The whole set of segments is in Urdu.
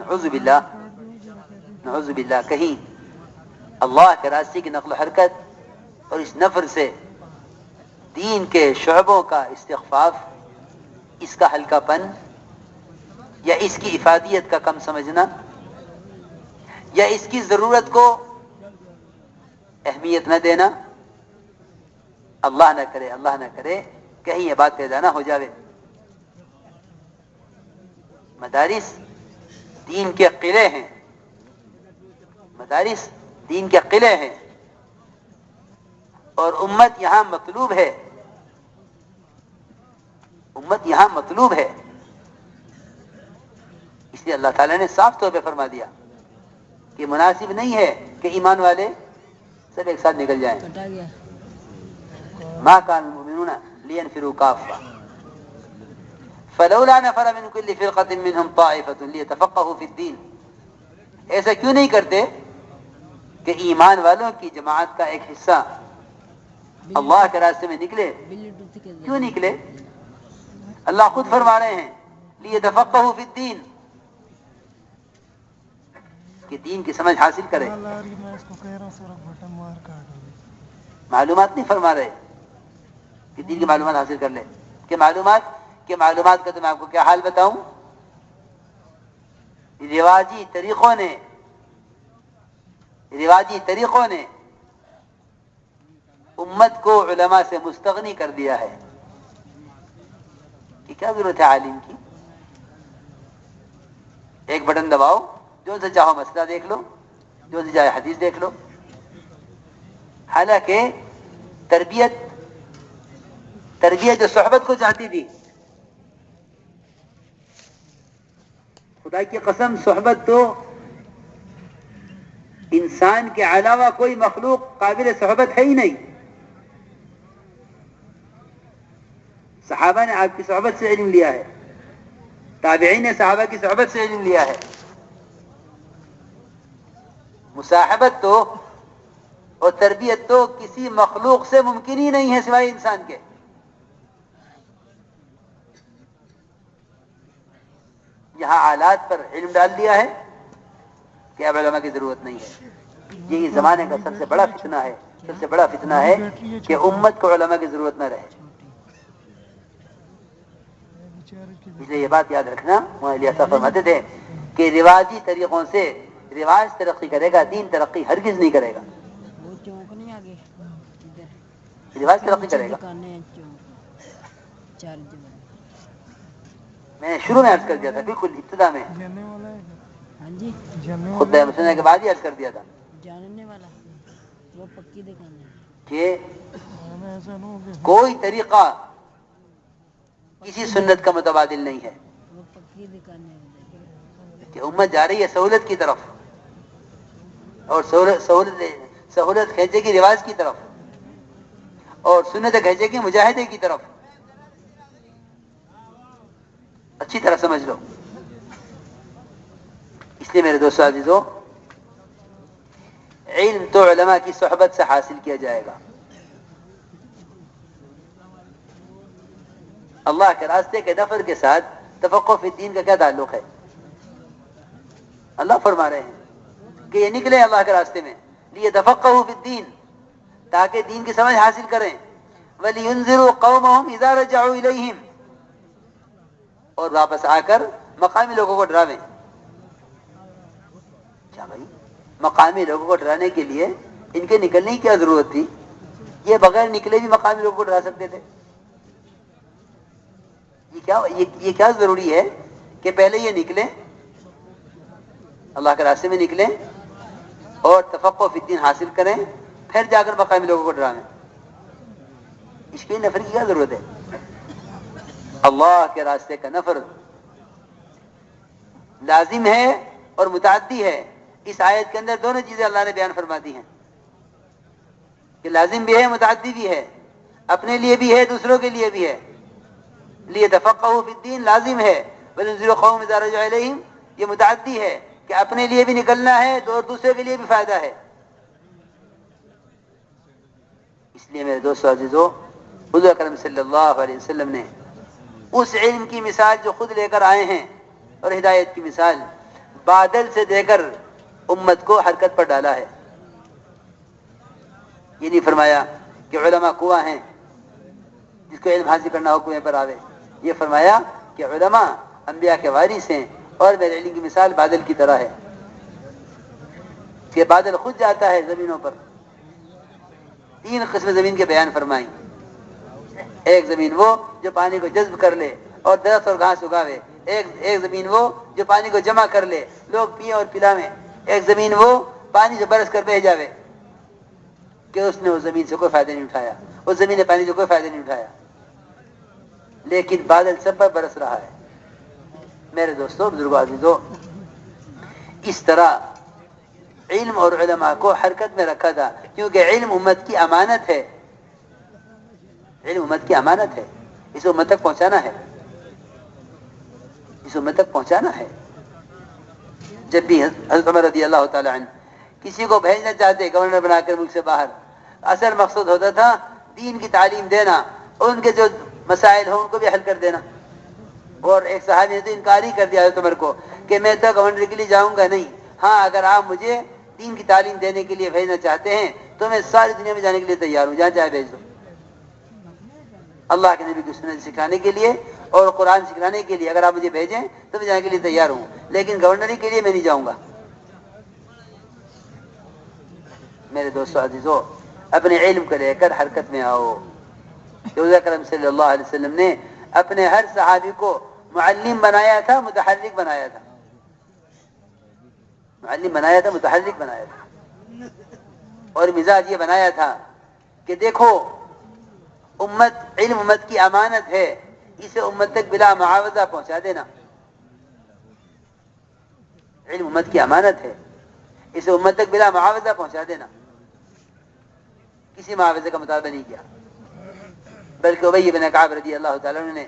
نعوذ باللہ نعوذ باللہ کہیں اللہ کے راستے کی نقل و حرکت اور اس نفر سے دین کے شعبوں کا استخفاف، اس کا ہلکا پن یا اس کی افادیت کا کم سمجھنا یا اس کی ضرورت کو اہمیت نہ دینا، اللہ نہ کرے کہیں یہ بات پیدا نہ ہو جاوے۔ مدارس دین کے قلعے ہیں، مدارس دین کے قلعے ہیں، اور امت یہاں مطلوب ہے، امت یہاں مطلوب ہے۔ اس لیے اللہ تعالیٰ نے صاف طور پہ فرما دیا کہ مناسب نہیں ہے کہ ایمان والے سب ایک ساتھ نکل جائیں۔ ما كان المؤمنون لينفروا كافة فلولا نفر من كل فرقة منهم طائفة ليتفقهوا في الدين۔ ایسا کیوں نہیں کرتے کہ ایمان والوں کی جماعت کا ایک حصہ اللہ کے راستے میں نکلے؟ کیوں نکلے؟ اللہ خود فرما رہے ہیں ليتفقهوا في الدين، کہ دین کی سمجھ حاصل کرے۔ معلومات نہیں فرما رہے کہ دین کی معلومات حاصل کر لے، کہ معلومات کا تو میں آپ کو کیا حال بتاؤں، رواجی طریقوں نے امت کو علماء سے مستغنی کر دیا ہے کہ کیا ضرورت ہے عالم کی، ایک بٹن دباؤ، جو سے چاہو مسئلہ دیکھ لو، جو سے چاہے حدیث دیکھ لو۔ حالانکہ تربیت جو صحبت کو چاہتی تھی، خدا کی قسم صحبت تو انسان کے علاوہ کوئی مخلوق قابل صحبت ہے ہی نہیں۔ صحابہ نے آپ کی صحبت سے علم لیا ہے، تابعین نے صحابہ کی صحبت سے علم لیا ہے۔ مصاحبت تو اور تربیت تو کسی مخلوق سے ممکن ہی نہیں ہے سوائے انسان کے۔ یہاں آلات پر علم ڈال دیا ہے کہ اب علماء کی ضرورت نہیں ہے۔ یہی زمانے کا سب سے بڑا فتنہ ہے کہ امت کو علماء کی ضرورت نہ رہے۔ اس لیے یہ بات یاد رکھنا، مولانا صاحب فرماتے تھے کہ رواجی طریقوں سے رواج ترقی کرے گا، دین ترقی ہرگز نہیں کرے گا۔ رواج ترقی کرے گا۔ میں نے شروع میں عرض کر دیا تھا، بالکل ابتدا میں خطبہ مسنہ کے بعد ہی عرض کر دیا تھا کہ کوئی طریقہ کسی سنت کا متبادل نہیں ہے، کہ امت جا رہی ہے سہولت کی طرف، اور سہولت کھینچے گی رواج کی طرف، اور سنت کھینچے گی مجاہدے کی طرف۔ اچھی طرح سمجھ لو۔ اس لیے میرے دوستو عزیزو، علم تو علماء کی صحبت سے حاصل کیا جائے گا۔ اللہ کے راستے کے نفر کے ساتھ تفقہ فی الدین کا کیا تعلق ہے؟ اللہ فرما رہے ہیں کہ یہ نکلے اللہ کے راستے میں لیتفقہوا فی الدین، تاکہ دین کی سمجھ حاصل کریں، وَلِيُنذِرُوا قَوْمَهُمْ إِذَا رَجَعُوا إِلَيْهِمْ، اور واپس آ کر مقامی لوگوں کو ڈراویں۔ کیا بھائی، مقامی لوگوں کو ڈرانے کے لیے ان کے نکلنے کی کیا ضرورت تھی؟ یہ بغیر نکلے بھی مقامی لوگوں کو ڈرا سکتے تھے۔ یہ کیا ضروری ہے کہ پہلے یہ نکلیں، اللہ کے راستے میں نکلیں اور تفقہ فی الدین حاصل کریں، پھر جا کر مقامی لوگوں کو ڈرائیں؟ اس کے نفر کی کیا ضرورت ہے؟ اللہ کے راستے کا نفر لازم ہے اور متعدی ہے۔ اس آیت کے اندر دونوں چیزیں اللہ نے بیان فرما دی ہیں کہ لازم بھی ہے، متعدی بھی ہے، اپنے لیے بھی ہے، دوسروں کے لیے بھی ہے۔ لیتفقہوا فی الدین لازم ہے، وَلِيُنذِرُوا قَوْمَهُمْ إِذَا رَجَعُوا إِلَيْهِمْ یہ متعدی ہے کہ اپنے لیے بھی نکلنا ہے اور دوسرے کے لیے بھی فائدہ ہے۔ اس لیے میرے دوستو عزیزو، حضور اکرم صلی اللہ علیہ وسلم نے اس علم کی مثال جو خود لے کر آئے ہیں اور ہدایت کی مثال بادل سے دے کر امت کو حرکت پر ڈالا ہے. یہ نہیں فرمایا کہ علماء کنواں ہیں جس کو علم حاصل کرنا ہو کنویں پر آوے. یہ فرمایا کہ علماء انبیاء کے وارث ہیں اور میرے علم کی مثال بادل کی طرح ہے کہ بادل خود جاتا ہے زمینوں پر. 3 قسم زمین کے بیان فرمائیں. ایک زمین وہ جو پانی کو جذب کر لے اور درخت اور گھاس اگاوے. ایک زمین وہ جو پانی کو جمع کر لے لوگ پیئیں اور پلاویں. ایک زمین وہ پانی سے برس کر بہہ جاوے کہ اس نے اس زمین سے کوئی فائدہ نہیں اٹھایا, اس زمین نے پانی سے کوئی فائدہ نہیں اٹھایا, لیکن بادل سب پر برس رہا ہے. میرے دوستوں, بزرگوں, عزیزوں, اس طرح علم اور علماء کو حرکت میں رکھا تھا کیونکہ علم امت کی امانت ہے. علم امت کی امانت ہے, اسے امت تک پہنچانا ہے, اسے امت تک پہنچانا ہے. جب بھی حضرت عمر رضی اللہ تعالی عنہ کسی کو بھیجنا چاہتے گورنر بنا کر ملک سے باہر, اصل مقصد ہوتا تھا دین کی تعلیم دینا اور ان کے جو مسائل ہوں ان کو بھی حل کر دینا. اور ایک صحابی نے تو انکار ہی کر دیا حضرت عمر کو کہ میں تو گورنر کے لیے جاؤں گا نہیں, ہاں اگر آپ مجھے دین کی تعلیم دینے کے لیے بھیجنا چاہتے ہیں تو میں ساری دنیا میں جانے کے لیے تیار ہوں, جہاں چاہے بھیج دو. اللہ کے نبی کی سنت سکھانے کے لیے اور قرآن سکھانے کے لیے اگر آپ مجھے بھیجیں تو میں جانے کے لیے تیار ہوں, لیکن گورنری کے لیے میں نہیں جاؤں گا. میرے دوستو عزیزو, اپنے علم کو لے کر حرکت میں آؤ. رسول اکرم صلی اللہ علیہ وسلم نے اپنے ہر صحابی کو معلم بنایا تھا, متحرک بنایا تھا. معلم بنایا تھا, متحرک بنایا تھا, اور مزاج یہ بنایا تھا کہ دیکھو امت, علم امت کی امانت ہے, اسے امت تک بلا معاوضہ پہنچا دینا. علم امت کی امانت ہے, اسے امت تک بلا معاوضہ پہنچا دینا. کسی معاوضے کا مطالبہ نہیں کیا, بلکہ ابی بن کعب رضی اللہ تعالیٰ عنہ نے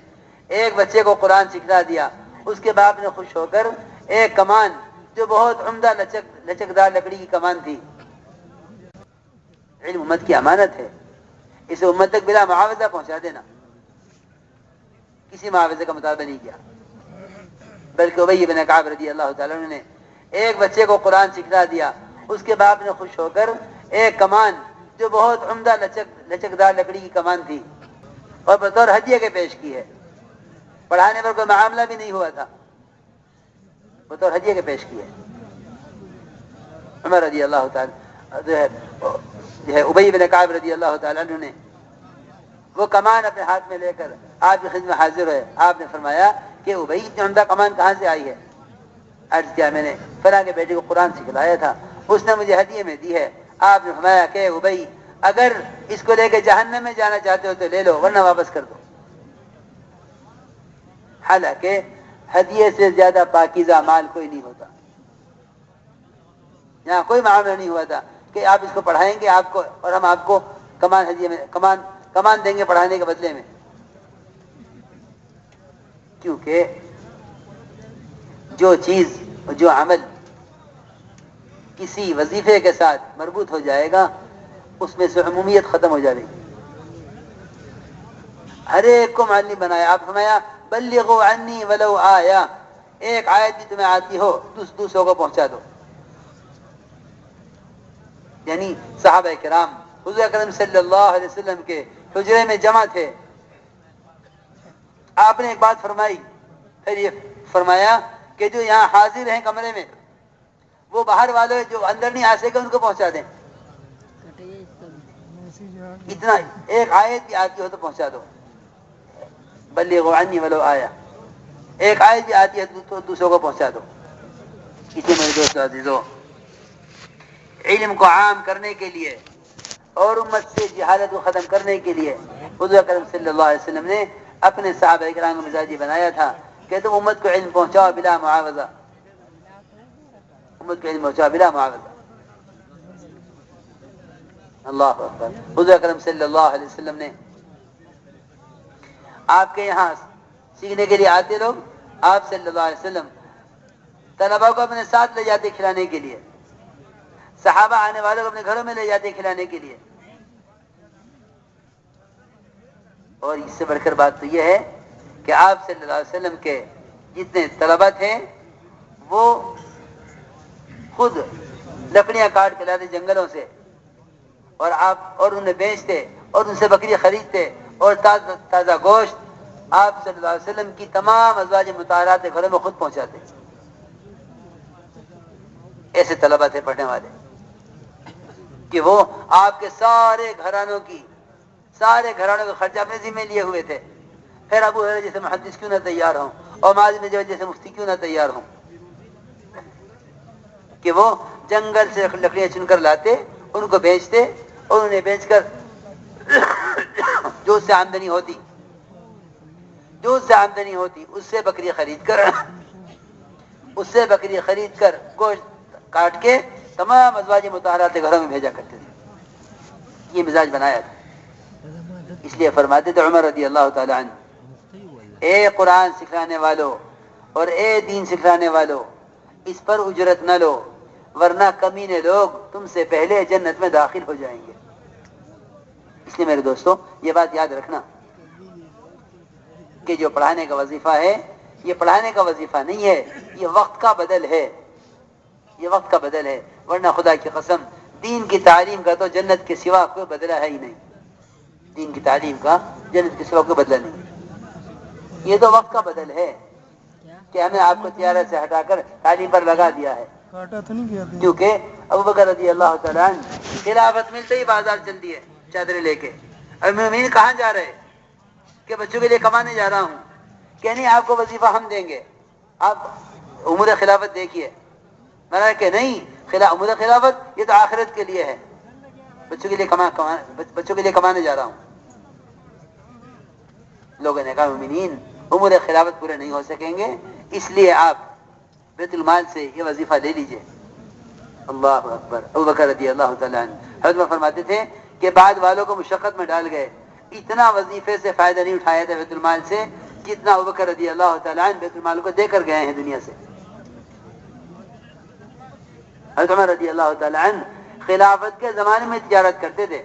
ایک بچے کو قرآن سکھلا دیا. اس کے باپ نے خوش ہو کر ایک کمان جو بہت عمدہ لچکدار لکڑی کی کمان تھی, علم امت کی امانت ہے, اسے امت تک بلا معاوضہ پہنچا دینا. کسی معاوضے کا مطالبہ نہیں کیا, بلکہ ابی بن کعب رضی اللہ تعالیٰ عنہ نے ایک بچے کو قرآن سکھلا دیا. اس کے باپ نے خوش ہو کر ایک کمان جو بہت عمدہ لچکدار لکڑی کی کمان تھی اور بطور ہدیے کے پیش کی ہے. پڑھانے پر کوئی معاملہ بھی نہیں ہوا تھا, بطور ہدیے کے پیش کی ہے. عمر رضی اللہ تعالی جو ہے ابی بن کعب رضی اللہ تعالیٰ عنہ نے وہ کمان اپنے ہاتھ میں لے کر آپ کی خدمت میں حاضر ہوئے. آپ نے فرمایا کہ ابی اتنی عمدہ کمان کہاں سے آئی ہے؟ عرض کیا میں نے فلاں کے بیٹے کو قرآن سکھلایا تھا, اس نے مجھے ہدیے میں دی ہے. آپ نے فرمایا کہ ابی اگر اس کو لے کے جہنم میں جانا چاہتے ہو تو لے لو ورنہ واپس کر دو. حالانکہ ہدیے سے زیادہ پاکیزہ مال کوئی نہیں ہوتا. یہاں کوئی معاملہ نہیں ہوا تھا کہ آپ اس کو پڑھائیں گے آپ کو اور ہم آپ کو کمان ہدیے میں کمان دیں گے پڑھانے کے بدلے میں. کیونکہ جو چیز جو عمل کسی وظیفے کے ساتھ مربوط ہو جائے گا اس میں سے عمومیت ختم ہو جائے گی. ہر ایک کو معلم بنایا. آپ فرمایا بلغوا عنی ولو آیا, ایک آیت بھی تمہیں آتی ہو دوسروں کو پہنچا دو. یعنی صحابہ کرام حضور اکرم صلی اللہ علیہ وسلم کے حجرے میں جمع تھے. آپ نے ایک بات فرمائی, پھر یہ فرمایا کہ جو یہاں حاضر ہیں کمرے میں وہ باہر والے جو اندر نہیں آ سکے ان کو پہنچا دیں. اتنا ایک آیت بھی آتی ہو تو پہنچا دو. بلغوا عنی ولو آیا, ایک آیت بھی آتی ہے تو دوسروں کو پہنچا دو. اسی میرے دوست عزیزو, علم کو عام کرنے کے لیے اور امت سے جہالت کو ختم کرنے کے لیے حضور اکرم صلی اللہ علیہ وسلم نے اپنے صحابہ کرام کو مزاجی بنایا تھا کہ تم امت کو علم پہنچاؤ بلا معاوضہ, امت کو علم پہنچاؤ بلا معاوضہ. اللہ اکبر. حضور اکرم صلی اللہ علیہ وسلم نے آپ کے یہاں سیکھنے کے لیے آتے لوگ, آپ صلی اللہ علیہ وسلم طلبا کو اپنے ساتھ لے جاتے کھلانے کے لیے, صحابہ آنے والوں کو اپنے گھروں میں لے جاتے کھلانے کے لیے. اور اس سے بڑھ کر بات تو یہ ہے کہ آپ صلی اللہ علیہ وسلم کے جتنے طلبا تھے وہ خود لکڑیاں کاٹ کے لاتے جنگلوں سے اور انہیں بیچتے اور ان سے بکری خریدتے اور تازہ گوشت آپ صلی اللہ علیہ وسلم کی تمام ازواج مطہرات کے گھروں میں خود پہنچاتے. ایسے طلبہ تھے پڑھنے والے کہ وہ آپ کے سارے گھرانوں کا خرچہ اپنے ذمہ لیے ہوئے تھے. پھر ابو ہریرہ جیسے محدث کیوں نہ تیار ہوں اور معاذ بن جبل جیسے مفتی کیوں نہ تیار ہوں کہ وہ جنگل سے لکڑیاں چن کر لاتے, ان کو بیچتے اور انہیں بیچ کر جو اس سے آمدنی ہوتی اس سے بکری خرید کر گوشت کاٹ کے تمام ازواج مطہرات کے گھروں میں بھیجا کرتے تھے. یہ مزاج بنایا تھا. اس لیے فرماتے تھے عمر رضی اللہ تعالی عنہ, اے قرآن سکھانے والو اور اے دین سکھانے والو, اس پر اجرت نہ لو ورنہ کمینے لوگ تم سے پہلے جنت میں داخل ہو جائیں گے. اس لیے میرے دوستو یہ بات یاد رکھنا کہ جو پڑھانے کا وظیفہ ہے یہ پڑھانے کا وظیفہ نہیں ہے, یہ وقت کا بدل ہے. ورنہ خدا کی قسم دین کی تعلیم کا تو جنت کے سوا کوئی بدلہ ہے ہی نہیں. دین کی تعلیم کا جنت کے سوا کوئی بدلہ نہیں. یہ تو وقت کا بدل ہے کہ ہمیں آپ کو تجارت سے ہٹا کر تعلیم پر لگا دیا ہے. کیونکہ ابو بکر رضی اللہ تعالیٰ عنہ خلافت ملتے ہی بازار چل دیے چادریں لے کے. اب مومن کہاں جا رہے کہ بچوں کے لیے کمانے جا رہا ہوں, کہ نہیں آپ کو وظیفہ ہم دیں گے, آپ امور خلافت دیکھیے. میں نے کہ نہیں, امور خلافت یہ تو آخرت کے لیے ہے, بچوں کے لیے کمانے جا رہا ہوں. لوگوں نے کہا مومنین امور خلافت پورے نہیں ہو سکیں گے, اس لیے آپ بیت المال سے یہ وظیفہ لے لیجئے. اللہ اکبر. ابو بکر رضی اللہ تعالیٰ عنہ حضرت فرماتے تھے کہ بعد والوں کو مشقت میں ڈال گئے, اتنا وظیفے سے فائدہ نہیں اٹھایا تھا بیت المال سے جتنا ابو بکر رضی اللہ تعالیٰ عنہ بیت المال کو دے کر گئے ہیں دنیا سے. حضرت عمر رضی اللہ تعالیٰ عنہ خلافت کے زمانے میں تجارت کرتے تھے.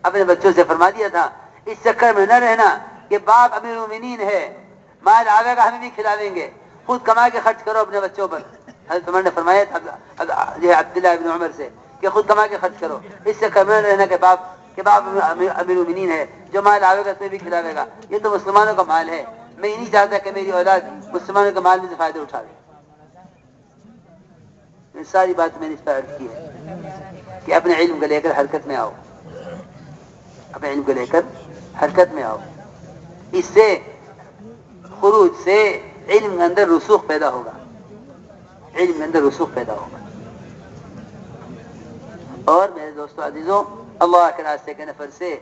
اپنے بچوں سے فرما دیا تھا اس چکر میں نہ رہنا کہ باپ امیر المومنین ہے, مال آگے کا ہمیں بھی کھلاویں گے, خود کما کے خرچ کرو اپنے بچوں پر. حضرت عمر نے فرمایا عبداللہ ابن عمر سے کہ خود کما کے خرچ کرو, اس چکر میں نہ رہنا کہ باپ امیر المومنین ہے, جو مال آئے گا تمہیں بھی کھلاوے گا. یہ تو مسلمانوں کا مال ہے, میں یہ نہیں چاہتا کہ میری اولاد مسلمانوں کے مال میں سے فائدہ اٹھاوے. ساری بات میں نے اس پر عرض کی ہے کہ اپنے علم کو لے کر حرکت میں آؤ. اس سے خروج سے علم کے اندر رسوخ پیدا ہوگا. اور میرے دوستو عزیزوں, اللہ کے راستے کے نفر سے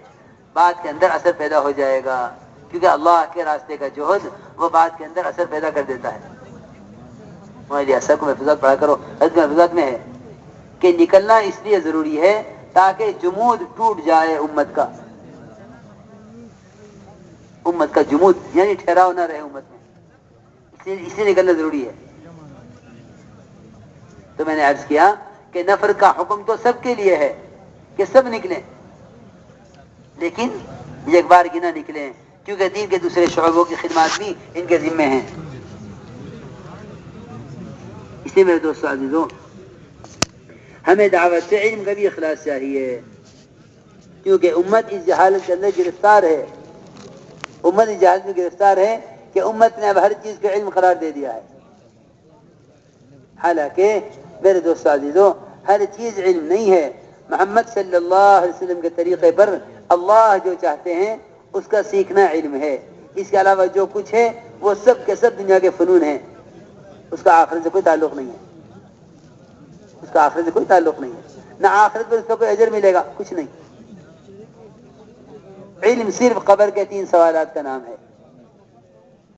بات کے اندر اثر پیدا ہو جائے گا, کیونکہ اللہ کے راستے کا جوہد وہ بات کے اندر اثر پیدا کر دیتا ہے. ہمارے اثر کو محفوظات پڑھا کرو. محفوظات میں ہے کہ نکلنا اس لیے ضروری ہے تاکہ جمود ٹوٹ جائے امت کا جمود یعنی ٹھہراؤ نہ رہے امت میں, اس لیے نکلنا ضروری ہے. تو میں نے عرض کیا کہ نفر کا حکم تو سب کے لیے ہے کہ سب نکلیں, لیکن ایک بار کی نہ نکلیں, کیونکہ دین کے دوسرے شعبوں کی خدمات بھی ان کے ذمے ہیں. اس لیے میرے دوستو عزیزوں ہمیں دعوت سے علم کا بھی اخلاص چاہیے, کیونکہ امت اس جہالت کے اندر گرفتار ہے کہ امت نے اب ہر چیز کو علم قرار دے دیا ہے. حالانکہ میرے دوستو عزیزوں ہر چیز علم نہیں ہے. محمد صلی اللہ علیہ وسلم کے طریقے پر اللہ جو چاہتے ہیں اس کا سیکھنا علم ہے. اس کے علاوہ جو کچھ ہے وہ سب کے سب دنیا کے فنون ہیں, اس کا آخرت سے کوئی تعلق نہیں ہے. نہ آخرت پر اس کا کوئی اجر ملے گا, کچھ نہیں. علم صرف قبر کے 3 سوالات کا نام ہے.